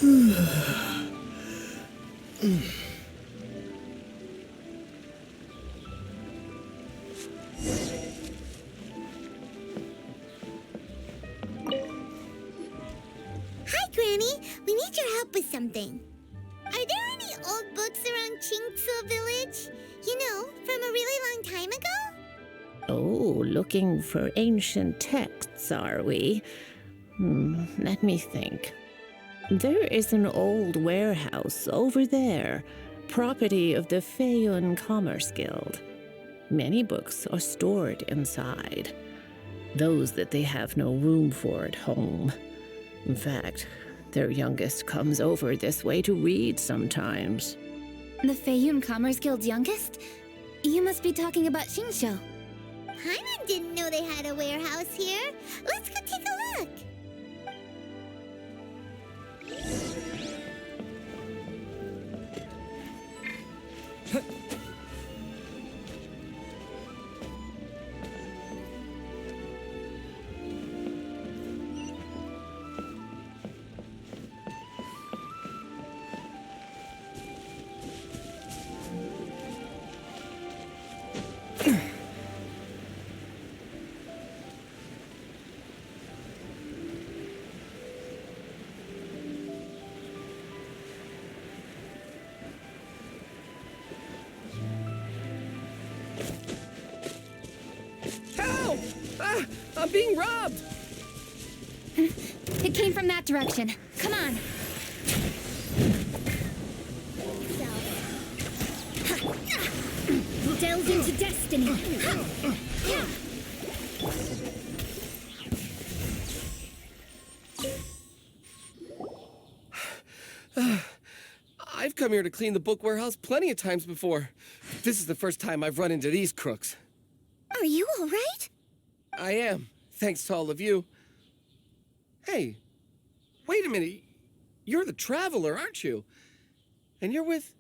Hi, Granny. We need your help with something. Are there any old books around Qingce Village? You know, from a really long time ago? Oh, looking for ancient texts, are we? Let me think. There is an old warehouse over there, property of the Feiyun Commerce Guild. Many books are stored inside, those that they have no room for at home. In fact, their youngest comes over this way to read sometimes. The Feiyun Commerce Guild's youngest? You must be talking about Xingqiu. Paimon didn't know they had a warehouse here. Let's go take a look. Help! Ah, I'm being robbed! It came from that direction. Come on. Delve into destiny. I've come here to clean the book warehouse plenty of times before. This is the first time I've run into these crooks. Are you all right? I am, thanks to all of you. Hey, wait a minute. You're the traveler, aren't you? And you're with...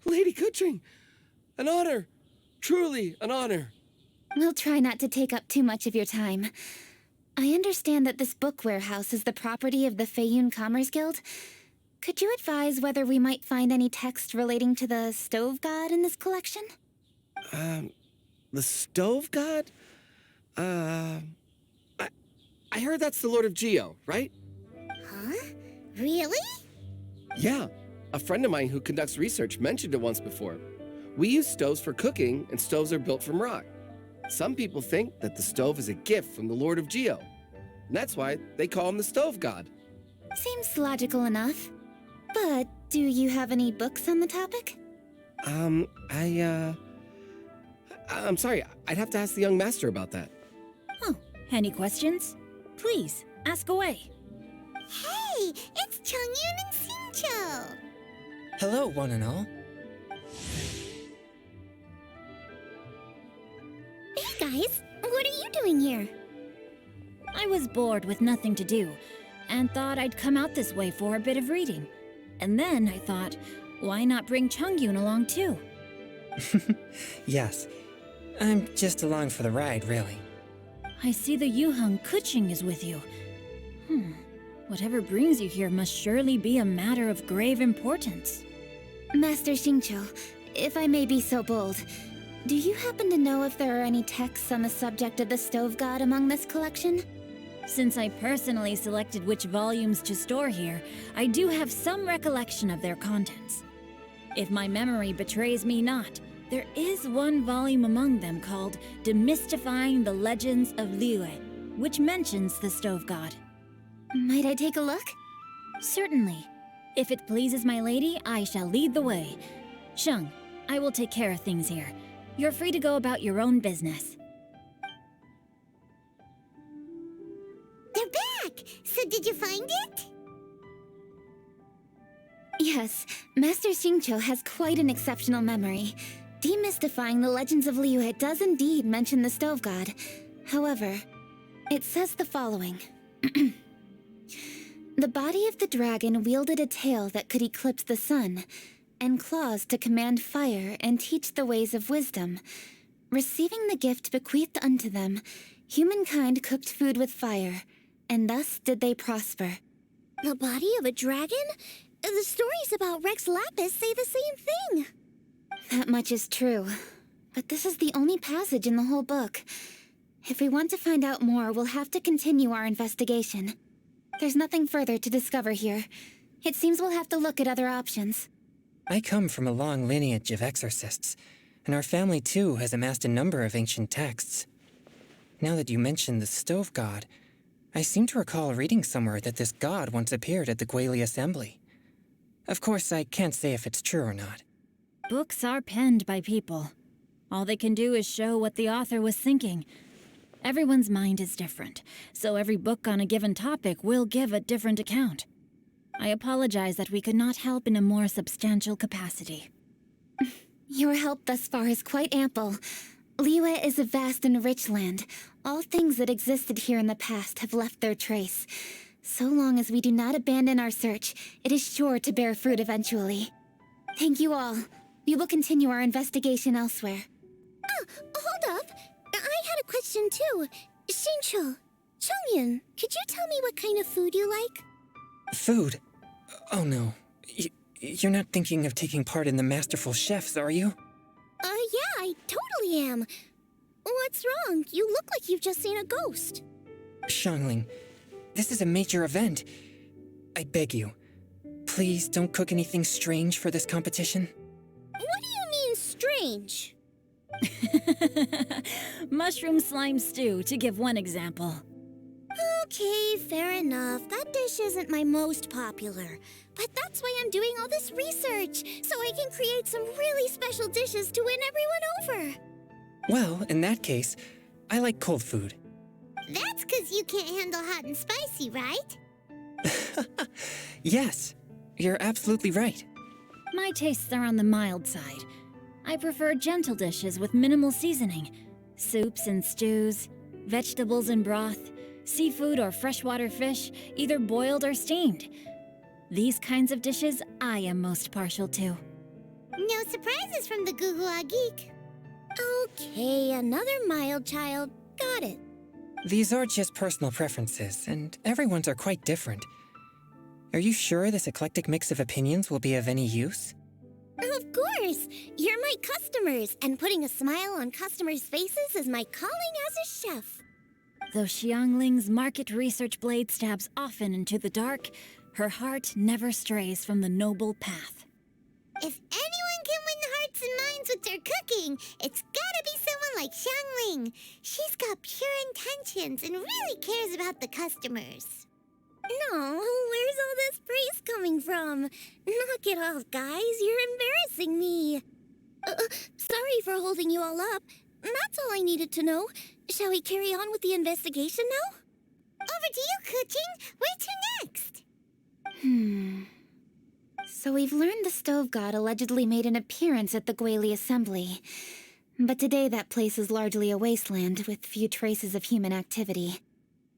Lady Kuching. An honor. Truly an honor. We'll try not to take up too much of your time. I understand that this book warehouse is the property of the Feiyun Commerce Guild. Could you advise whether we might find any text relating to the stove god in this collection? The stove god? I heard that's the Lord of Geo, right? Huh? Really? Yeah. A friend of mine who conducts research mentioned it once before. We use stoves for cooking, and stoves are built from rock. Some people think that the stove is a gift from the Lord of Geo. And that's why they call him the stove god. Seems logical enough. But do you have any books on the topic? I'm sorry. I'd have to ask the young master about that. Oh, any questions? Please, ask away. Hey, it's Changyun and Xingqiu. Hello, one and all. Hey guys, what are you doing here? I was bored with nothing to do, and thought I'd come out this way for a bit of reading. And then I thought, why not bring Changyun along too? Yes, I'm just along for the ride, really. I see the Yuheng Kuching is with you. Whatever brings you here must surely be a matter of grave importance. Master Xingqiu, if I may be so bold, do you happen to know if there are any texts on the subject of the stove god among this collection? Since I personally selected which volumes to store here, I do have some recollection of their contents. If my memory betrays me not, there is one volume among them called Demystifying the Legends of Liyue, which mentions the stove god. Might I take a look? Certainly. If it pleases my lady, I shall lead the way. Sheng, I will take care of things here. You're free to go about your own business. They're back! So did you find it? Yes, Master Xingqiu has quite an exceptional memory. Demystifying the Legends of Liyue does indeed mention the stove god. However, it says the following. The body of the dragon wielded a tail that could eclipse the sun, and claws to command fire and teach the ways of wisdom. Receiving the gift bequeathed unto them, humankind cooked food with fire, and thus did they prosper. The body of a dragon? The stories about Rex Lapis say the same thing. That much is true. But this is the only passage in the whole book. If we want to find out more, we'll have to continue our investigation. There's nothing further to discover here. It seems we'll have to look at other options. I come from a long lineage of exorcists, and our family too has amassed a number of ancient texts. Now that you mention the stove god, I seem to recall reading somewhere that this god once appeared at the Guili Assembly. Of course, I can't say if it's true or not. Books are penned by people. All they can do is show what the author was thinking. Everyone's mind is different, so every book on a given topic will give a different account. I apologize that we could not help in a more substantial capacity. Your help thus far is quite ample. Liyue is a vast and rich land. All things that existed here in the past have left their trace. So long as we do not abandon our search, it is sure to bear fruit eventually. Thank you all. We will continue our investigation elsewhere. Hold up. I had a question too. Shincho, Chongyun, could you tell me what kind of food you like? Food? Oh no. You're not thinking of taking part in the Masterful Chefs, are you? Yeah, I totally am. What's wrong? You look like you've just seen a ghost. Xiangling, this is a major event. I beg you, please don't cook anything strange for this competition. What do you mean, strange? Mushroom slime stew, to give one example. Okay, fair enough. That dish isn't my most popular. But that's why I'm doing all this research, so I can create some really special dishes to win everyone over. Well, in that case, I like cold food. That's 'cause you can't handle hot and spicy, right? Yes, you're absolutely right. My tastes are on the mild side. I prefer gentle dishes with minimal seasoning. Soups and stews, vegetables and broth, seafood or freshwater fish, either boiled or steamed. These kinds of dishes I am most partial to. No surprises from the Gugua Geek. Okay, another mild child. Got it. These are just personal preferences, and everyone's are quite different. Are you sure this eclectic mix of opinions will be of any use? Of course! You're my customers, and putting a smile on customers' faces is my calling as a chef. Though Xiangling's market research blade stabs often into the dark, her heart never strays from the noble path. If anyone can win the hearts and minds with their cooking, it's gotta be someone like Xiangling. She's got pure intentions and really cares about the customers. No, where's all this praise coming from? Knock it off, guys. You're embarrassing me. Sorry for holding you all up. That's all I needed to know. Shall we carry on with the investigation now? Over to you, Kuching. Where to next? So we've learned the stove god allegedly made an appearance at the Guili Assembly. But today that place is largely a wasteland with few traces of human activity.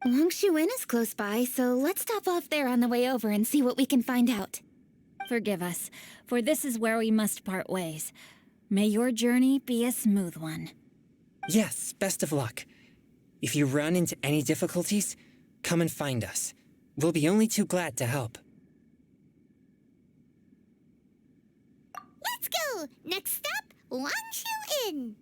Longshu Inn is close by, so let's stop off there on the way over and see what we can find out. Forgive us, for this is where we must part ways. May your journey be a smooth one. Yes, best of luck. If you run into any difficulties, come and find us. We'll be only too glad to help. Let's go! Next stop, Longshu Inn.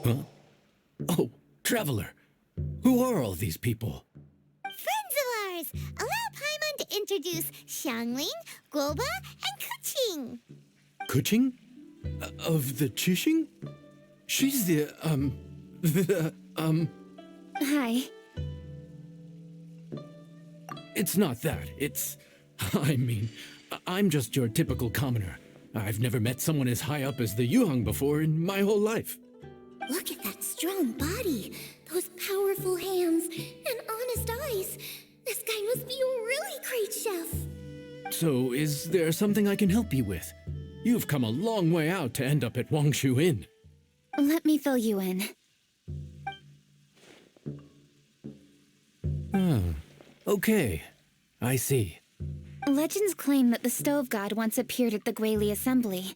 Huh? Oh, Traveler. Who are all these people? Friends of ours! Allow Paimon to introduce Xiangling, Guoba, and Kuching. Kuching? Of the Chishing? She's the, Hi. It's not that. It's... I mean, I'm just your typical commoner. I've never met someone as high up as the Yuheng before in my whole life. Look at that strong body, those powerful hands, and honest eyes. This guy must be a really great chef. So, is there something I can help you with? You've come a long way out to end up at Wangshu Inn. Let me fill you in. Okay. I see. Legends claim that the Stove God once appeared at the Guili Assembly.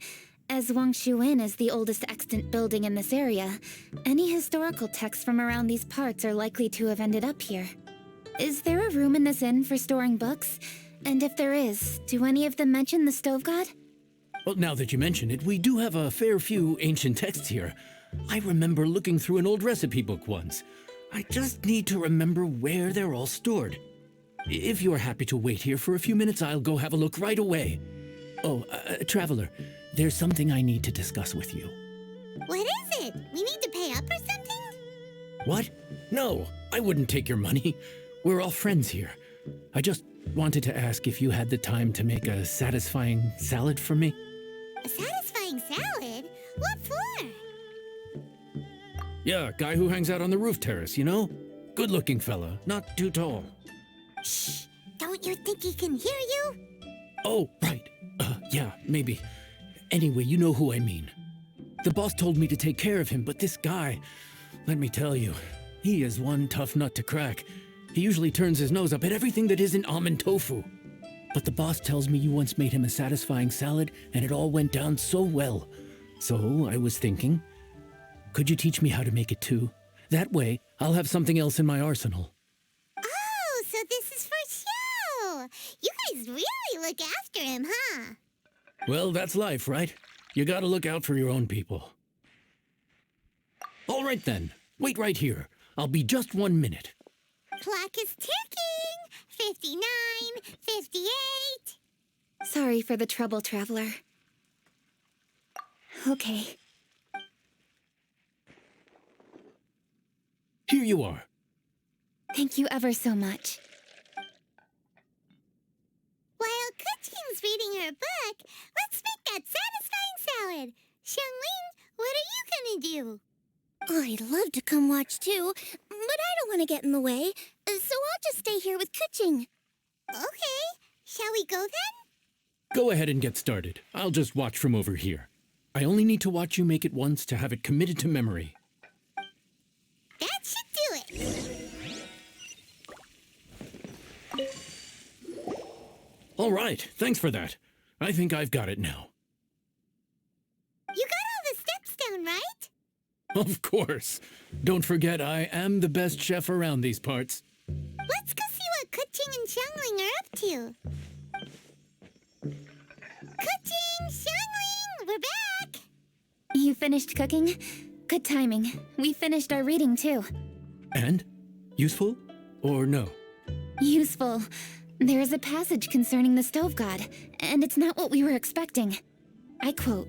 As Wangshu Inn is the oldest extant building in this area, any historical texts from around these parts are likely to have ended up here. Is there a room in this inn for storing books? And if there is, do any of them mention the Stove God? Well, now that you mention it, we do have a fair few ancient texts here. I remember looking through an old recipe book once. I just need to remember where they're all stored. If you're happy to wait here for a few minutes, I'll go have a look right away. Oh, Traveler, there's something I need to discuss with you. What is it? We need to pay up or something? What? No, I wouldn't take your money. We're all friends here. I just wanted to ask if you had the time to make a satisfying salad for me. A satisfying salad? What for? Yeah, guy who hangs out on the roof terrace, you know? Good-looking fella, not too tall. Shh! Don't you think he can hear you? Oh, right. Yeah, maybe. Anyway, you know who I mean. The boss told me to take care of him, but this guy, let me tell you, he is one tough nut to crack. He usually turns his nose up at everything that isn't almond tofu. But the boss tells me you once made him a satisfying salad, and it all went down so well. So I was thinking, could you teach me how to make it too? That way, I'll have something else in my arsenal. Oh, so this is for show! You guys really look after him, huh? Well, that's life, right? You gotta look out for your own people. All right then, wait right here. I'll be just 1 minute. Clock is ticking! 59, 58... Sorry for the trouble, Traveler. Okay. Here you are. Thank you ever so much. While Kuching's reading her book, let's make that satisfying salad. Xiangling, what are you gonna do? I'd love to come watch too, but I don't want to get in the way, so I'll just stay here with Kuching. Okay, shall we go then? Go ahead and get started. I'll just watch from over here. I only need to watch you make it once to have it committed to memory. That should do it. All right, thanks for that. I think I've got it now. You got all the steps down, right? Of course. Don't forget, I am the best chef around these parts. Let's go see what Kuching and Xiangling are up to. Kuching, Xiangling, we're back! You finished cooking? Good timing. We finished our reading, too. And? Useful? Or no? Useful. There is a passage concerning the Stove God, and it's not what we were expecting. I quote,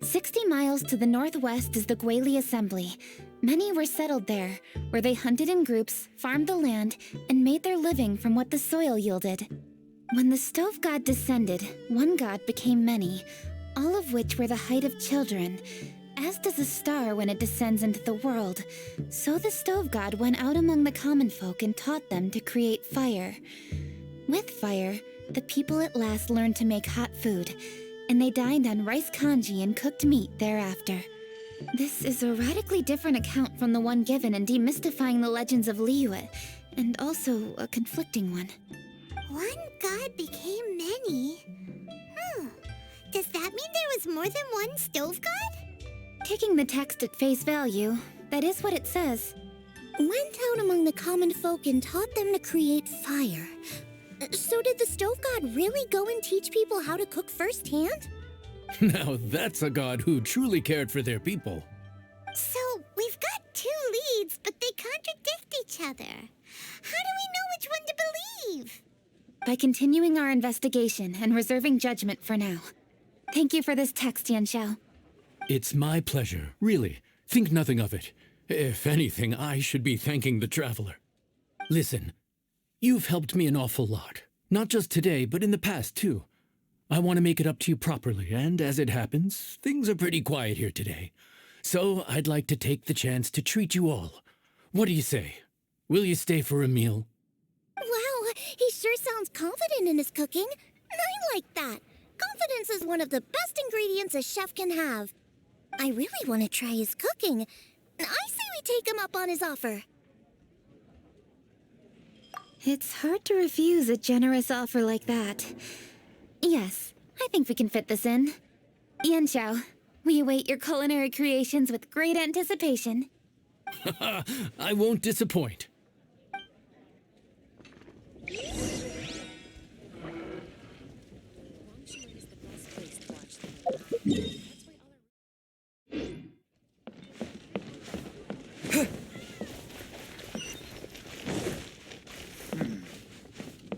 60 miles to the northwest is the Guili Assembly. Many were settled there, where they hunted in groups, farmed the land, and made their living from what the soil yielded. When the Stove God descended, one god became many, all of which were the height of children. As does a star when it descends into the world, so the Stove God went out among the common folk and taught them to create fire. With fire, the people at last learned to make hot food, and they dined on rice congee and cooked meat thereafter. This is a radically different account from the one given in Demystifying the Legends of Liyue, and also a conflicting one. One god became many? Does that mean there was more than one Stove God? Taking the text at face value, that is what it says. Went out among the common folk and taught them to create fire. So did the Stove God really go and teach people how to cook firsthand? Now that's a god who truly cared for their people. So, we've got two leads, but they contradict each other. How do we know which one to believe? By continuing our investigation and reserving judgment for now. Thank you for this text, Yanxiao. It's my pleasure, really. Think nothing of it. If anything, I should be thanking the Traveler. Listen, you've helped me an awful lot. Not just today, but in the past, too. I want to make it up to you properly, and as it happens, things are pretty quiet here today. So I'd like to take the chance to treat you all. What do you say? Will you stay for a meal? Wow, he sure sounds sounds confident in his cooking. I like that. Confidence is one of the best ingredients a chef can have. I really want to try his cooking. I say we take him up on his offer. It's hard to refuse a generous offer like that. Yes, I think we can fit this in. Yanxiao, we await your culinary creations with great anticipation. I won't disappoint.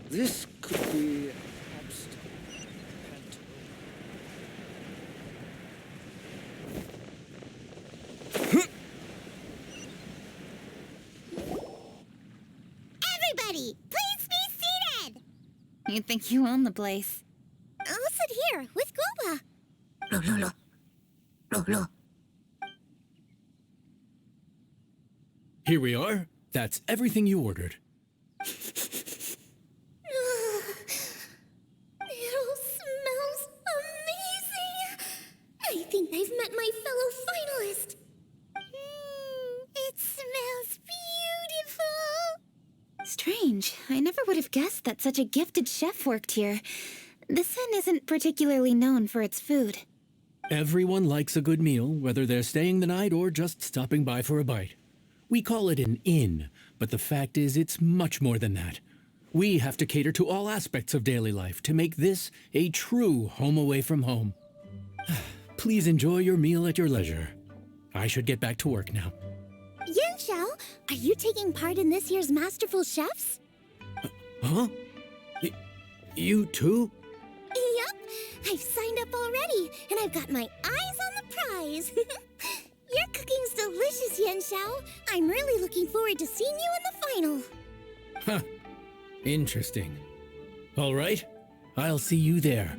This could be... Everybody, please be seated! You think you own the place. I'll sit here with Guoba. Here we are. That's everything you ordered. It all smells amazing. I think I've met my fellow finalist. It smells beautiful. Strange. I never would have guessed that such a gifted chef worked here. This inn isn't particularly known for its food. Everyone likes a good meal, whether they're staying the night or just stopping by for a bite. We call it an inn, but the fact is it's much more than that. We have to cater to all aspects of daily life to make this a true home away from home. Please enjoy your meal at your leisure. I should get back to work now. Yanxiao, are you taking part in this year's Masterful Chefs? Huh? You too? Yup, I've signed up already, and I've got my eyes on the prize. Your cooking's delicious, Yanxiao. I'm really looking forward to seeing you in the final. Huh. Interesting. All right, I'll see you there.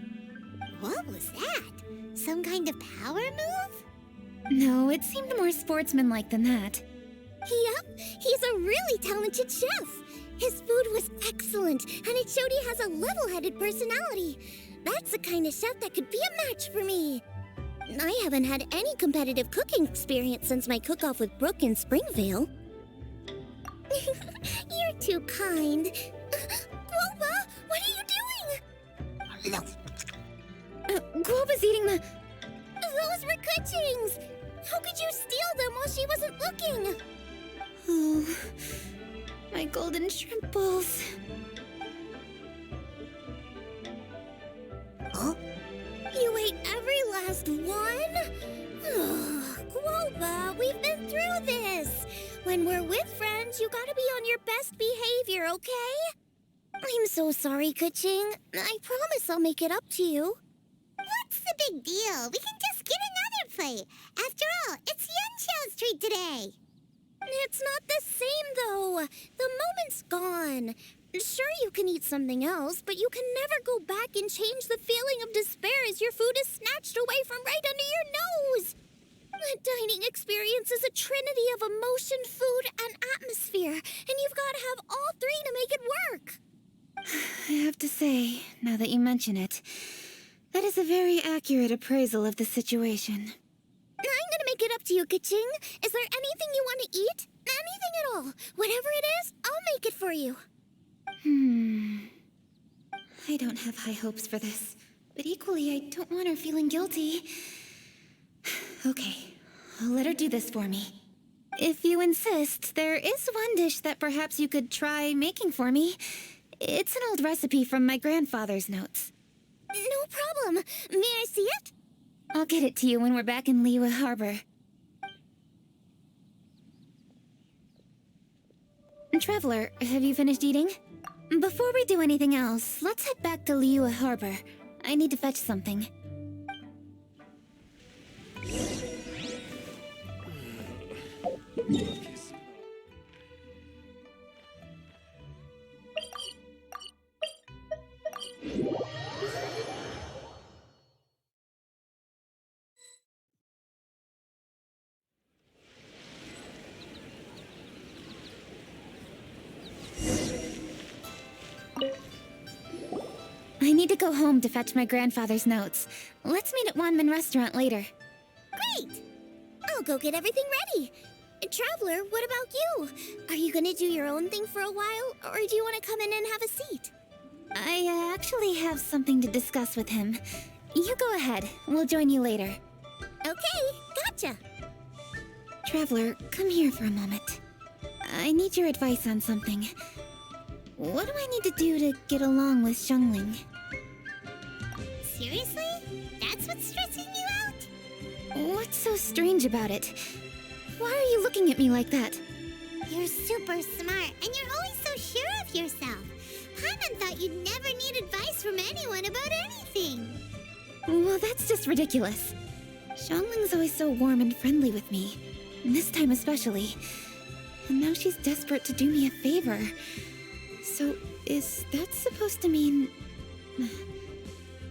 What was that? Some kind of power move? No, it seemed more sportsmanlike than that. Yup, he's a really talented chef. His food was excellent, and it showed he has a level-headed personality. That's the kind of chef that could be a match for me. I haven't had any competitive cooking experience since my cook-off with Brooke in Springvale. You're too kind. Guoba, what are you doing? Guoba's eating the... Those were Kuching's. How could you steal them while she wasn't looking? Oh, my golden shrimp balls. Huh? You ate every last one? Guoba, we've been through this. When we're with friends, you gotta be on your best behavior, okay? I'm so sorry, Kuching. I promise I'll make it up to you. What's the big deal? We can just get another plate. After all, it's Yanxiao's treat today. It's not the same, though. The moment's gone. Sure, you can eat something else, but you can never go back and change the feeling of despair as your food is snatched away from right under your nose. The dining experience is a trinity of emotion, food, and atmosphere, and you've got to have all three to make it work. I have to say, now that you mention it, that is a very accurate appraisal of the situation. I'm gonna make it up to you, Kaching. Is there anything you want to eat? Anything at all. Whatever it is, I'll make it for you. I don't have high hopes for this, but equally I don't want her feeling guilty. Okay, I'll let her do this for me. If you insist, there is one dish that perhaps you could try making for me. It's an old recipe from my grandfather's notes. No problem. May I see it? I'll get it to you when we're back in Liyue Harbor. Traveler, have you finished eating? Before we do anything else, let's head back to Liyue Harbor. I need to fetch something. need to go home to fetch my grandfather's notes. Let's meet at Wanman Restaurant later. Great! I'll go get everything ready. Traveler, what about you? Are you gonna do your own thing for a while, or do you want to come in and have a seat? I actually have something to discuss with him. You go ahead. We'll join you later. Okay, gotcha. Traveler, come here for a moment. I need your advice on something. What do I need to do to get along with Xiangling? Seriously? That's what's stressing you out? What's so strange about it? Why are you looking at me like that? You're super smart, and you're always so sure of yourself. Paimon thought you'd never need advice from anyone about anything. Well, that's just ridiculous. Xiangling's always so warm and friendly with me. This time especially. And now she's desperate to do me a favor. So, is that supposed to mean...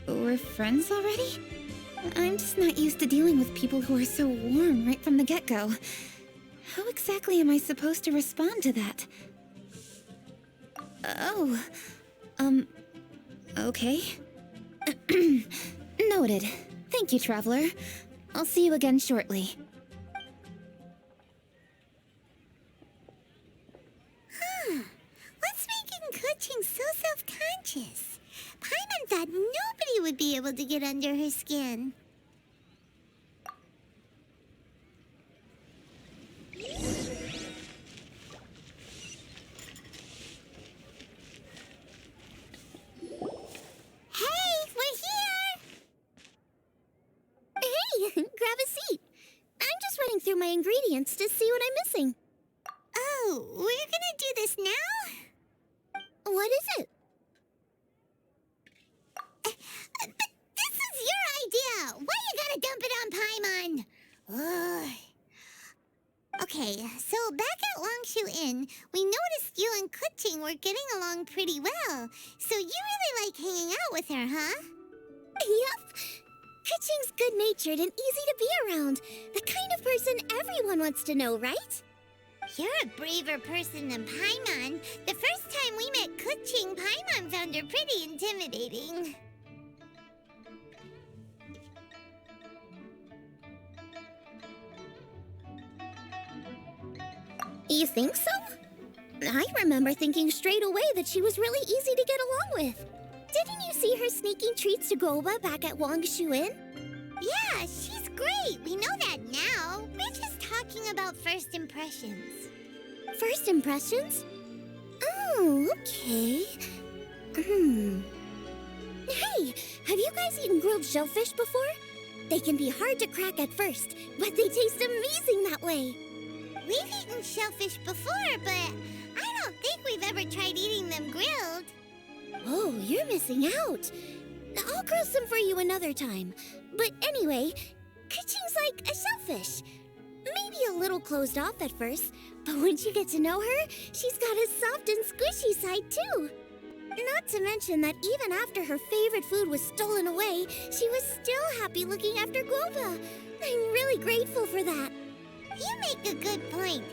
we're friends already? I'm just not used to dealing with people who are so warm right from the get-go. How exactly am I supposed to respond to that? Oh, okay. Noted. Thank you, Traveler. I'll see you again shortly. What's making Kuching so self-conscious? Paimon thought nobody would be able to get under her skin. Hey, we're here! Hey, grab a seat. I'm just running through my ingredients to see what I'm missing. Oh, we're gonna do this now? What is it? But this is your idea! Why you gotta dump it on Paimon? Ugh. Okay, so back at Longshu Inn, we noticed you and Kuching were getting along pretty well. So you really like hanging out with her, huh? Yep. Kuching's good-natured and easy to be around. The kind of person everyone wants to know, right? You're a braver person than Paimon. The first time we met Kuching, Paimon found her pretty intimidating. You think so? I remember thinking straight away that she was really easy to get along with. Didn't you see her sneaking treats to Goba back at Longshu Inn? Yeah, she's great. We know that now. We're just talking about first impressions. First impressions? Oh, okay. Hey, have you guys eaten grilled shellfish before? They can be hard to crack at first, but they taste amazing that way. We've eaten shellfish before, but I don't think we've ever tried eating them grilled. Oh, you're missing out. I'll grill some for you another time. But anyway, Kuching's like a shellfish. Maybe a little closed off at first, but once you get to know her, she's got a soft and squishy side too. Not to mention that even after her favorite food was stolen away, she was still happy looking after Guoba. I'm really grateful for that. You make a good point.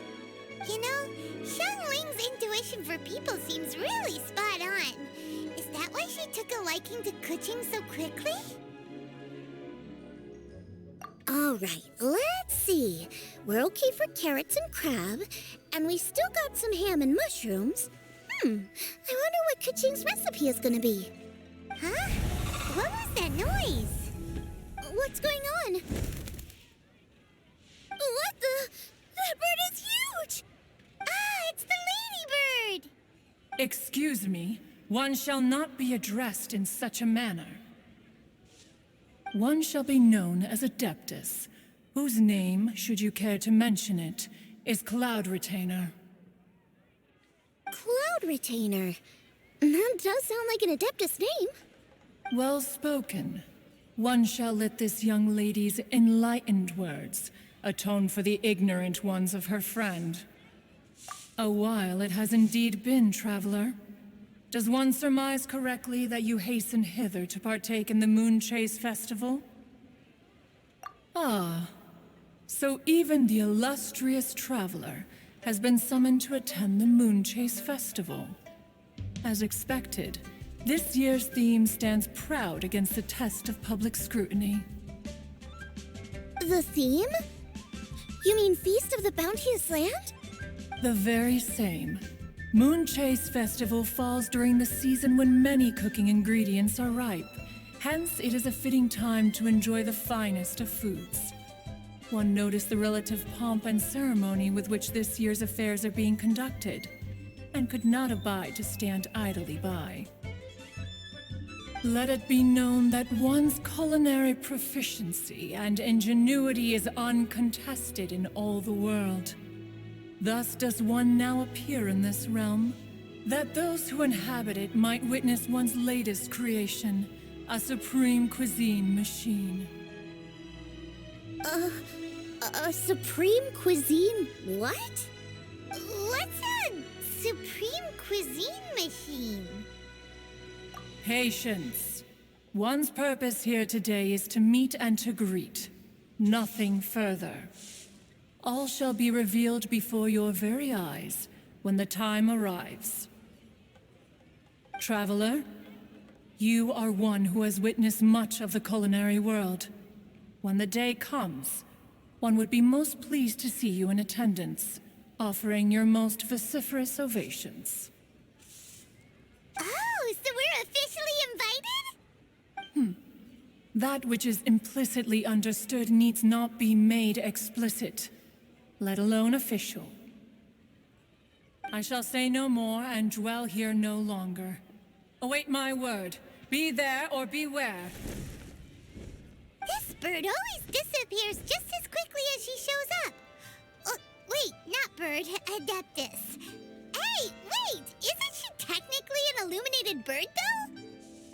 You know, Xiangling's intuition for people seems really spot on. Is that why she took a liking to Kuching so quickly? All right, let's see. We're okay for carrots and crab, and we still got some ham and mushrooms. I wonder what Kuching's recipe is gonna be. Huh? What was that noise? What's going on? What the? That bird is huge! Ah, it's the ladybird! Excuse me, one shall not be addressed in such a manner. One shall be known as Adeptus, whose name, should you care to mention it, is Cloud Retainer. Cloud Retainer. That does sound like an Adeptus name. Well spoken. One shall let this young lady's enlightened words atone for the ignorant ones of her friend. A while it has indeed been, traveler. Does one surmise correctly that you hasten hither to partake in the Moon Chase Festival? Ah, so even the illustrious traveler has been summoned to attend the Moon Chase Festival. As expected, This year's theme stands proud against the test of public scrutiny. The theme? You mean Feast of the Bounteous Land? The very same. Moon Chase Festival falls during the season when many cooking ingredients are ripe. Hence, it is a fitting time to enjoy the finest of foods. One noticed the relative pomp and ceremony with which this year's affairs are being conducted, and could not abide to stand idly by. Let it be known that one's culinary proficiency and ingenuity is uncontested in all the world. Thus does one now appear in this realm, that those who inhabit it might witness one's latest creation, a supreme cuisine machine. A supreme cuisine what? What's a supreme cuisine machine? Patience. One's purpose here today is to meet and to greet. Nothing further. All shall be revealed before your very eyes when the time arrives. Traveler, you are one who has witnessed much of the culinary world. When the day comes, one would be most pleased to see you in attendance, offering your most vociferous ovations. Oh, so we're officially invited? That which is implicitly understood needs not be made explicit, let alone official. I shall say no more and dwell here no longer. Await my word. Be there or beware. This bird always disappears just as quickly as she shows up. Oh, wait, not bird, Adeptus. Hey, wait! Isn't she technically an illuminated bird, though?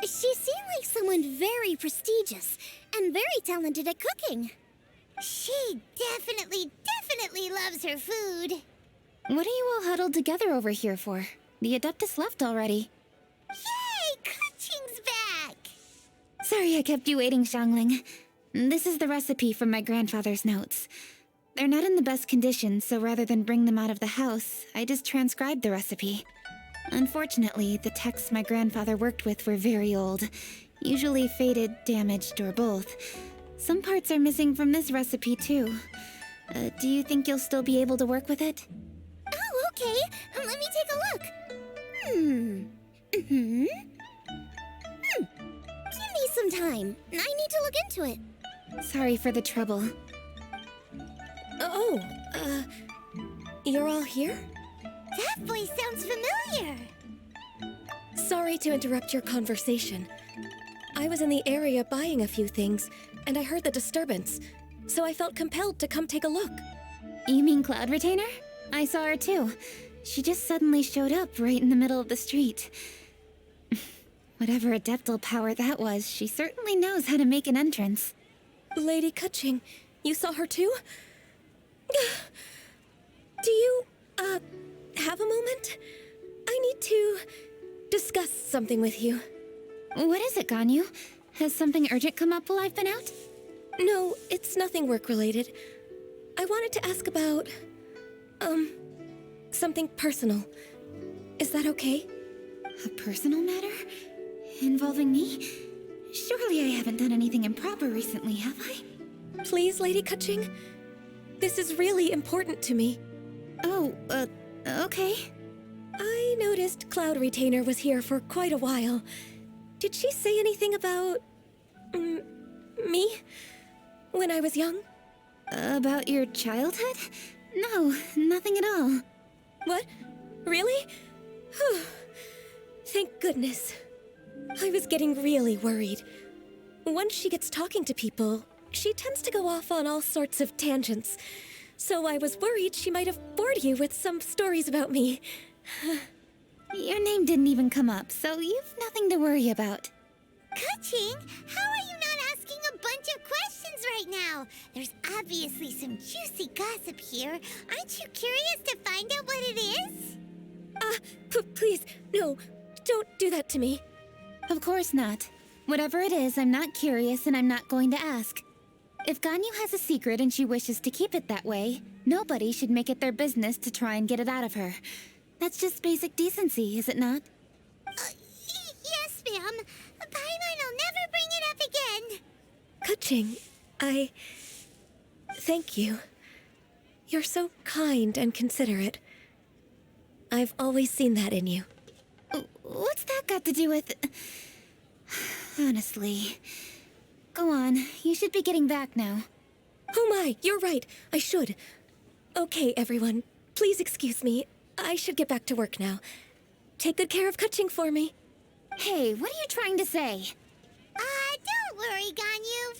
She seemed like someone very prestigious and very talented at cooking. She definitely loves her food. What are you all huddled together over here for? The Adeptus left already. Yay! Kuching's back! Sorry I kept you waiting, Xiangling. This is the recipe from my grandfather's notes. They're not in the best condition, so rather than bring them out of the house, I just transcribed the recipe. Unfortunately, the texts my grandfather worked with were very old, usually faded, damaged, or both. Some parts are missing from this recipe, too. Do you think you'll still be able to work with it? Oh, okay. Let me take a look. Give me some time. I need to look into it. Sorry for the trouble. You're all here? That voice sounds familiar. Sorry to interrupt your conversation. I was in the area buying a few things, and I heard the disturbance, so I felt compelled to come take a look. You mean Cloud Retainer? I saw her too. She just suddenly showed up right in the middle of the street. Whatever adeptal power that was, she certainly knows how to make an entrance. Lady Kuching, you saw her too? Do you, have a moment? I need to discuss something with you. What is it, Ganyu? Has something urgent come up while I've been out? No, it's nothing work-related. I wanted to ask about, something personal. Is that okay? A personal matter? Involving me? Surely I haven't done anything improper recently, have I? Please, Lady Kuching. This is really important to me. Oh, okay. I noticed Cloud Retainer was here for quite a while. Did she say anything about... me? When I was young? About your childhood? No, nothing at all. What? Really? Whew. Thank goodness. I was getting really worried. Once she gets talking to people, she tends to go off on all sorts of tangents. So I was worried she might have bored you with some stories about me. Your name didn't even come up, so you've nothing to worry about. Kuching, how are you not asking a bunch of questions right now? There's obviously some juicy gossip here. Aren't you curious to find out what it is? Please, no, don't do that to me. Of course not. Whatever it is, I'm not curious and I'm not going to ask. If Ganyu has a secret and she wishes to keep it that way, nobody should make it their business to try and get it out of her. That's just basic decency, is it not? Yes, Paimon will never bring it up again. Kaching, thank you. You're so kind and considerate. I've always seen that in you. What's that got to do with... Honestly. Go on, you should be getting back now. Oh my, you're right. I should. Okay, everyone. Please excuse me. I should get back to work now. Take good care of Kaching for me. Hey, what are you trying to say? Don't worry, Ganyu.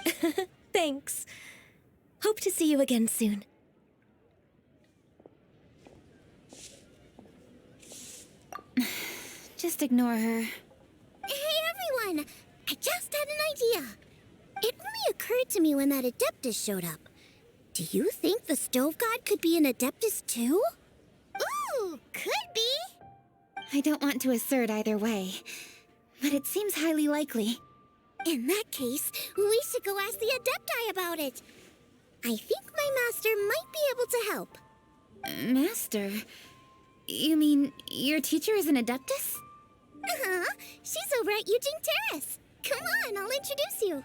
We will. Thanks. Hope to see you again soon. Just ignore her. Hey, everyone! I just had an idea. It only occurred to me when that Adeptus showed up. Do you think the Stove God could be an Adeptus too? Ooh, could be. I don't want to assert either way, but it seems highly likely. In that case, we should go ask the Adepti about it. I think my master might be able to help. Master? You mean your teacher is an Adeptus? Uh-huh. She's over at Yujing Terrace. Come on, I'll introduce you.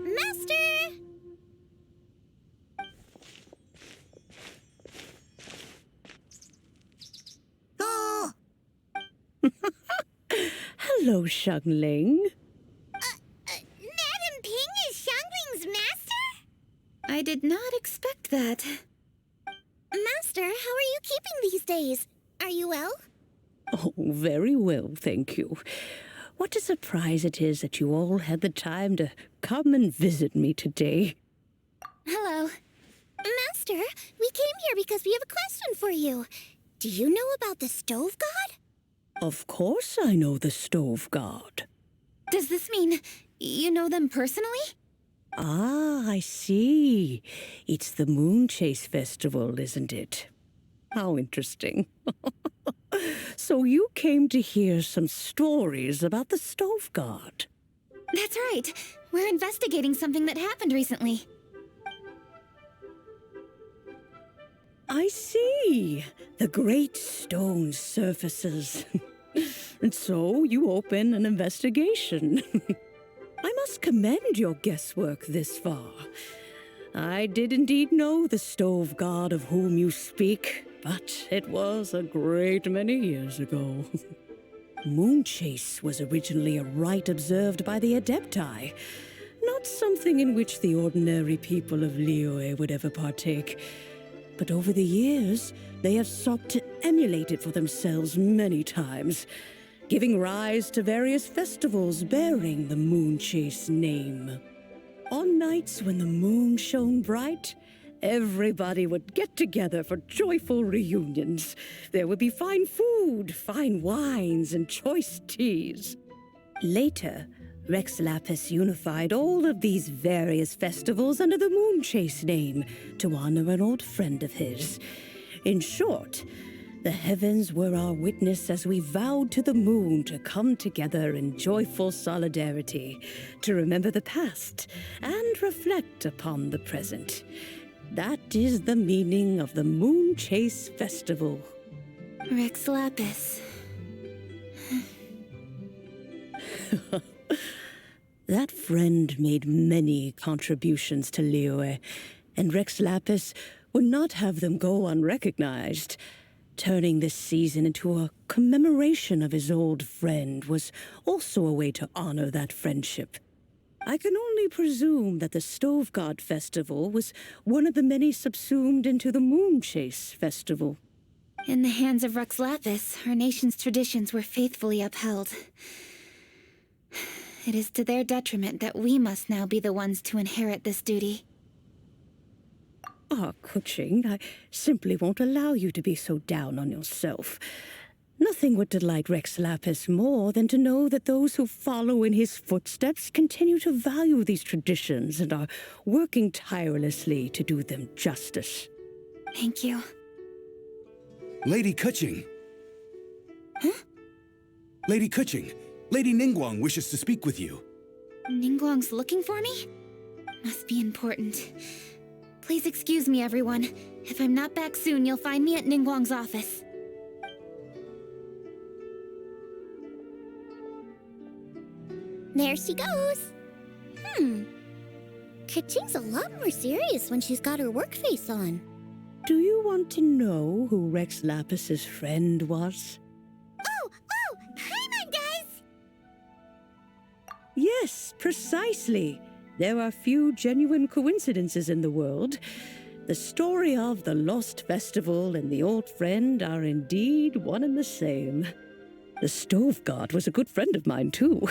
Master! Oh! Hello, Xiangling. Madam Ping is Xiangling's master? I did not expect that. Master, how are you keeping these days? Are you well? Oh, very well, thank you. What a surprise it is that you all had the time to come and visit me today. Hello. Master, we came here because we have a question for you. Do you know about the Stove God? Of course I know the Stove God. Does this mean you know them personally? Ah, I see. It's the Moon Chase Festival, isn't it? How interesting. So you came to hear some stories about the Stove God. That's right. We're investigating something that happened recently. I see. The great stone surfaces. And so you open an investigation. I must commend your guesswork this far. I did indeed know the Stove God of whom you speak, but it was a great many years ago. Moon Chase was originally a rite observed by the Adepti, not something in which the ordinary people of Liyue would ever partake. But over the years, they have sought to emulate it for themselves many times, giving rise to various festivals bearing the Moon Chase name. On nights when the moon shone bright, everybody would get together for joyful reunions. There would be fine food, fine wines, and choice teas. Later, Rex Lapis unified all of these various festivals under the Moon Chase name to honor an old friend of his. In short, the heavens were our witness as we vowed to the moon to come together in joyful solidarity, to remember the past and reflect upon the present. That is the meaning of the Moon Chase Festival. Rex Lapis. That friend made many contributions to Liyue, and Rex Lapis would not have them go unrecognized. Turning this season into a commemoration of his old friend was also a way to honor that friendship. I can only presume that the Stove God Festival was one of the many subsumed into the Moon Chase Festival. In the hands of Rux Lapis, our nation's traditions were faithfully upheld. It is to their detriment that we must now be the ones to inherit this duty. Ah, Kuching, I simply won't allow you to be so down on yourself. Nothing would delight Rex Lapis more than to know that those who follow in his footsteps continue to value these traditions and are working tirelessly to do them justice. Thank you. Lady Kuching. Huh? Lady Kuching, Lady Ningguang wishes to speak with you. Ningguang's looking for me? Must be important. Please excuse me, everyone. If I'm not back soon, you'll find me at Ningguang's office. There she goes. Kuching's a lot more serious when she's got her work face on. Do you want to know who Rex Lapis's friend was? Oh, Paimon does! Yes, precisely. There are few genuine coincidences in the world. The story of the Lost Festival and the old friend are indeed one and the same. The Stove God was a good friend of mine, too.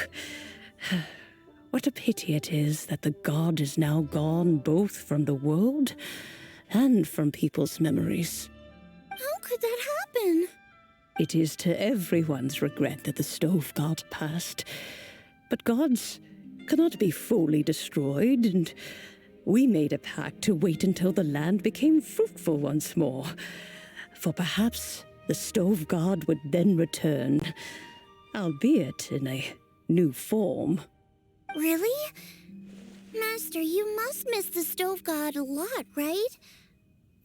What a pity it is that the god is now gone both from the world and from people's memories. How could that happen? It is to everyone's regret that the Stove God passed. But gods cannot be fully destroyed, and we made a pact to wait until the land became fruitful once more. For perhaps the Stove God would then return, albeit in a new form. Really? Master, you must miss the Stove God a lot, right?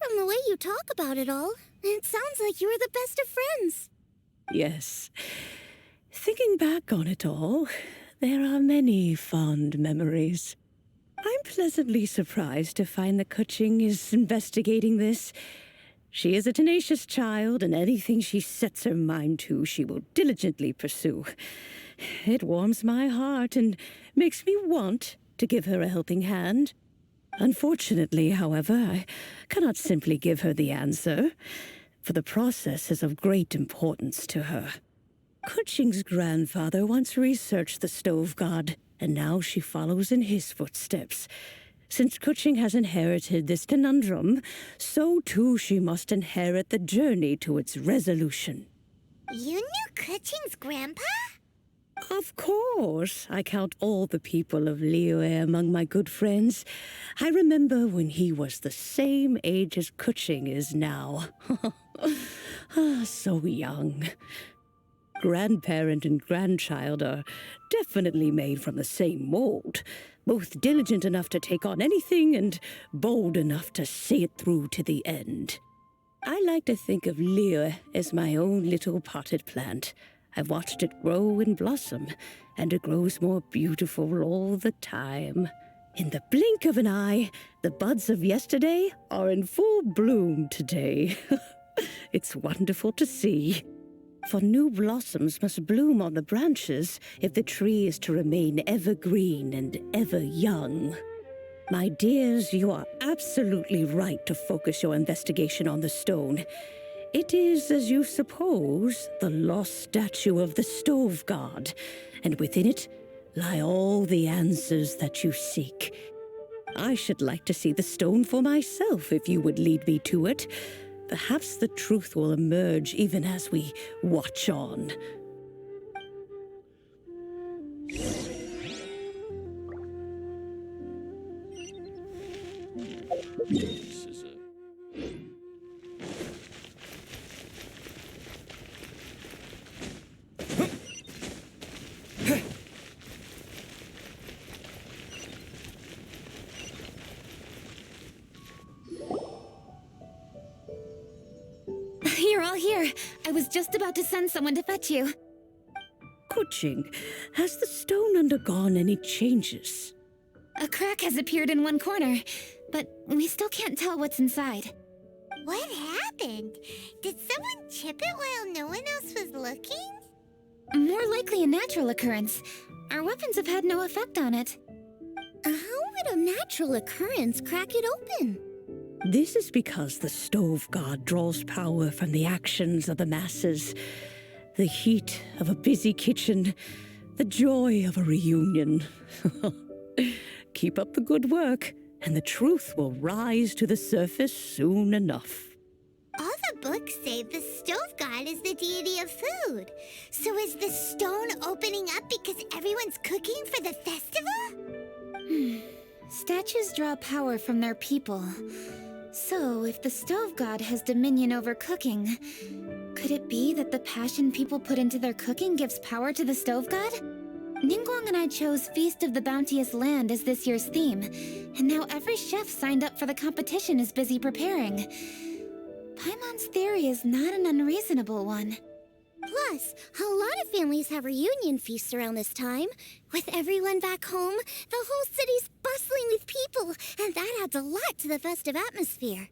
From the way you talk about it all, it sounds like you were the best of friends. Yes. Thinking back on it all, there are many fond memories. I'm pleasantly surprised to find that Kuching is investigating this. She is a tenacious child, and anything she sets her mind to, she will diligently pursue. It warms my heart and makes me want to give her a helping hand. Unfortunately, however, I cannot simply give her the answer, for the process is of great importance to her. Kuching's grandfather once researched the Stove God, and now she follows in his footsteps. Since Kuching has inherited this conundrum, so too she must inherit the journey to its resolution. You knew Kuching's grandpa? Of course. I count all the people of Liyue among my good friends. I remember when he was the same age as Kuching is now. So young. Grandparent and grandchild are definitely made from the same mold. Both diligent enough to take on anything and bold enough to see it through to the end. I like to think of Liyue as my own little potted plant. I've watched it grow and blossom, and it grows more beautiful all the time. In the blink of an eye, the buds of yesterday are in full bloom today. It's wonderful to see. For new blossoms must bloom on the branches if the tree is to remain evergreen and ever young. My dears, you are absolutely right to focus your investigation on the stone. It is, as you suppose, the lost statue of the Stove God, and within it lie all the answers that you seek. I should like to see the stone for myself if you would lead me to it. Perhaps the truth will emerge even as we watch on. You're all here. I was just about to send someone to fetch you. Kuching, has the stone undergone any changes? A crack has appeared in one corner, but we still can't tell what's inside. What happened? Did someone chip it while no one else was looking? More likely a natural occurrence. Our weapons have had no effect on it. How would a natural occurrence crack it open? This is because the stove god draws power from the actions of the masses, the heat of a busy kitchen, the joy of a reunion. Keep up the good work, and the truth will rise to the surface soon enough. All the books say the stove god is the deity of food. So is the stone opening up because everyone's cooking for the festival? Statues draw power from their people. So, if the stove god has dominion over cooking, could it be that the passion people put into their cooking gives power to the stove god? Ningguang and I chose Feast of the Bounteous Land as this year's theme, and now every chef signed up for the competition is busy preparing. Paimon's theory is not an unreasonable one. Plus, a lot of families have reunion feasts around this time. With everyone back home, the whole city's bustling with people, and that adds a lot to the festive atmosphere.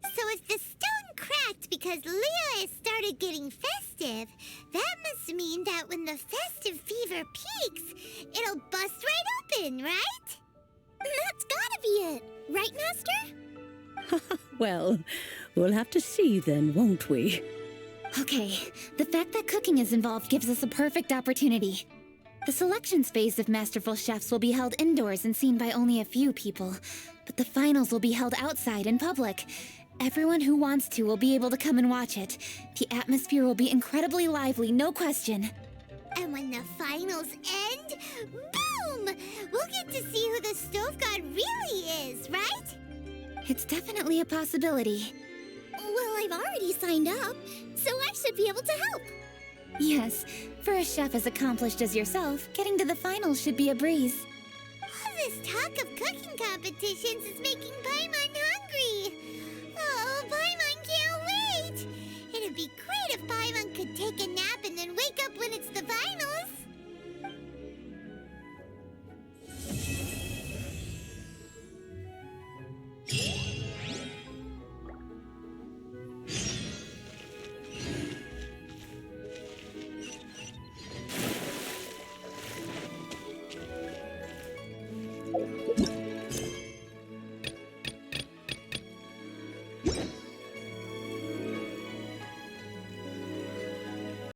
So if the stone cracked because Leo has started getting festive, that must mean that when the festive fever peaks, it'll bust right open, right? That's gotta be it, right, Master? Well, we'll have to see then, won't we? Okay, the fact that cooking is involved gives us a perfect opportunity. The selections phase of Masterful Chefs will be held indoors and seen by only a few people, but the finals will be held outside in public. Everyone who wants to will be able to come and watch it. The atmosphere will be incredibly lively, no question. And when the finals end, boom! We'll get to see who the stove god really is, right? It's definitely a possibility. Well, I've already signed up, so I should be able to help. Yes, for a chef as accomplished as yourself, getting to the finals should be a breeze. All this talk of cooking competitions is making Paimon hungry.